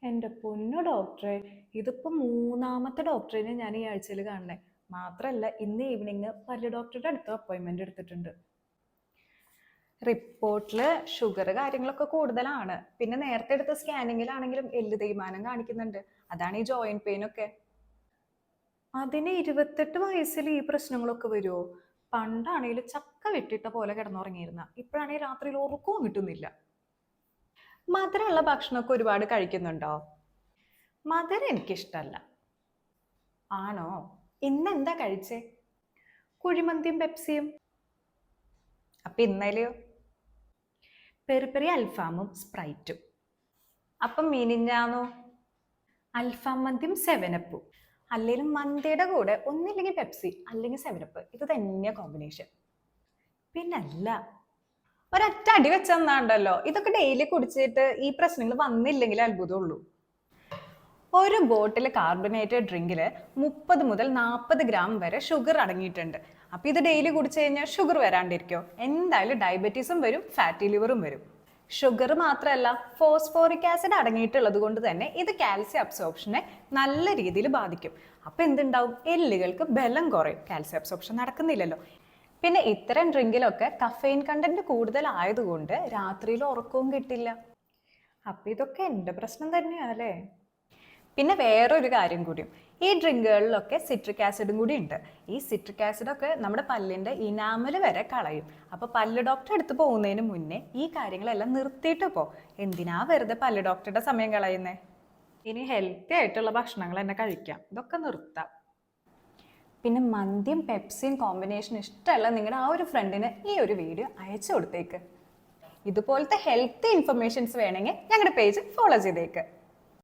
എൻ്റെ പൊന്നു ഡോക്ടറെ, ഇതിപ്പോ മൂന്നാമത്തെ ഡോക്ടറിനെ ഞാൻ ഈ ആഴ്ചയിൽ കാണണേ. മാത്രല്ല ഇന്ന് ഈവനിങ് പല്ല് ഡോക്ടറുടെ അടുത്ത് അപ്പോയിൻമെന്റ് എടുത്തിട്ടുണ്ട്. റിപ്പോർട്ടില് ഷുഗർ കാര്യങ്ങളൊക്കെ കൂടുതലാണ്. പിന്നെ നേരത്തെ എടുത്ത സ്കാനിങ്ങിലാണെങ്കിലും എല്ല് തേയ്മാനം കാണിക്കുന്നുണ്ട്. അതാണ് ഈ ജോയിന്റ് പെയിൻ ഒക്കെ. അതിന് 28 വയസ്സിൽ ഈ പ്രശ്നങ്ങളൊക്കെ വരുമോ? പണ്ടാണെങ്കിൽ ചക്ക വെട്ടിട്ട പോലെ കിടന്നുറങ്ങിയിരുന്ന, ഇപ്പോഴാണെങ്കിൽ രാത്രിയിൽ ഉറക്കവും കിട്ടുന്നില്ല. മധുരമുള്ള ഭക്ഷണമൊക്കെ ഒരുപാട് കഴിക്കുന്നുണ്ടോ? മധുരം എനിക്കിഷ്ടല്ല. ആണോ? ഇന്ന് എന്താ കഴിച്ചേ? കുഴിമന്തിയും പെപ്സിയും. അപ്പൊ ഇന്നലെയോ? പെരി പെരി അൽഫാമും സ്പ്രൈറ്റും. അപ്പം മിനിഞ്ഞാന്നോ? അൽഫാം മന്തിയും സെവനപ്പും. അല്ലെങ്കിൽ മന്തിയുടെ കൂടെ ഒന്നില്ലെങ്കിൽ പെപ്സി അല്ലെങ്കിൽ സെവനപ്പ്, ഇത് തന്നെയാ കോമ്പിനേഷൻ. പിന്നല്ല, ഒരൊറ്റ അടി വെച്ചെന്നാണ്ടല്ലോ. ഇതൊക്കെ ഡെയിലി കുടിച്ചിട്ട് ഈ പ്രശ്നങ്ങൾ വന്നില്ലെങ്കിൽ അത്ഭുതമുള്ളൂ. ഒരു ബോട്ടിൽ കാർബണേറ്റഡ് ഡ്രിങ്കിൽ 30 മുതൽ 40 ഗ്രാം വരെ ഷുഗർ അടങ്ങിയിട്ടുണ്ട്. അപ്പൊ ഇത് ഡെയിലി കുടിച്ചു കഴിഞ്ഞാൽ ഷുഗർ വരാണ്ടിരിക്കോ? എന്തായാലും ഡയബറ്റീസും വരും, ഫാറ്റി ലിവറും വരും. ഷുഗർ മാത്രമല്ല, ഫോസ്ഫോറിക് ആസിഡ് അടങ്ങിയിട്ടുള്ളത് കൊണ്ട് തന്നെ ഇത് കാൽസ്യം അബ്സോർപ്ഷനെ നല്ല രീതിയിൽ ബാധിക്കും. അപ്പൊ എന്തുണ്ടാവും? എല്ലുകൾക്ക് ബലം കുറയും, കാൽസ്യം അബ്സോർപ്ഷൻ നടക്കുന്നില്ലല്ലോ. പിന്നെ ഇത്തരം ഡ്രിങ്കിലൊക്കെ കഫെയിൻ കണ്ടന്റ് കൂടുതൽ ആയതുകൊണ്ട് രാത്രിയിൽ ഉറക്കവും കിട്ടില്ല. അപ്പൊ ഇതൊക്കെ എൻ്റെ പ്രശ്നം തന്നെയാണല്ലേ? പിന്നെ വേറൊരു കാര്യം കൂടിയും, ഈ ഡ്രിങ്കുകളിലൊക്കെ സിട്രിക് ആസിഡും കൂടി ഉണ്ട്. ഈ സിട്രിക് ആസിഡൊക്കെ നമ്മുടെ പല്ലിന്റെ ഇനാമല് വരെ കളയും. അപ്പൊ പല്ല് ഡോക്ടറെ അടുത്ത് പോകുന്നതിന് മുന്നേ ഈ കാര്യങ്ങളെല്ലാം നിർത്തിയിട്ട് പോ. എന്തിനാ വെറുതെ പല്ല് ഡോക്ടറുടെ സമയം കളയുന്നേ? ഇനി ഹെൽത്തി ആയിട്ടുള്ള ഭക്ഷണങ്ങൾ തന്നെ കഴിക്കാം, ഇതൊക്കെ നിർത്താം. പിന്നെ മന്തിയും പെപ്സിയും കോമ്പിനേഷൻ ഇഷ്ടമല്ല നിങ്ങളുടെ ആ ഒരു ഫ്രണ്ടിന് ഈ ഒരു വീഡിയോ അയച്ചു കൊടുത്തേക്ക്. ഇതുപോലത്തെ ഹെൽത്തി ഇൻഫർമേഷൻസ് വേണമെങ്കിൽ ഞങ്ങളുടെ പേജ് ഫോളോ ചെയ്തേക്ക്.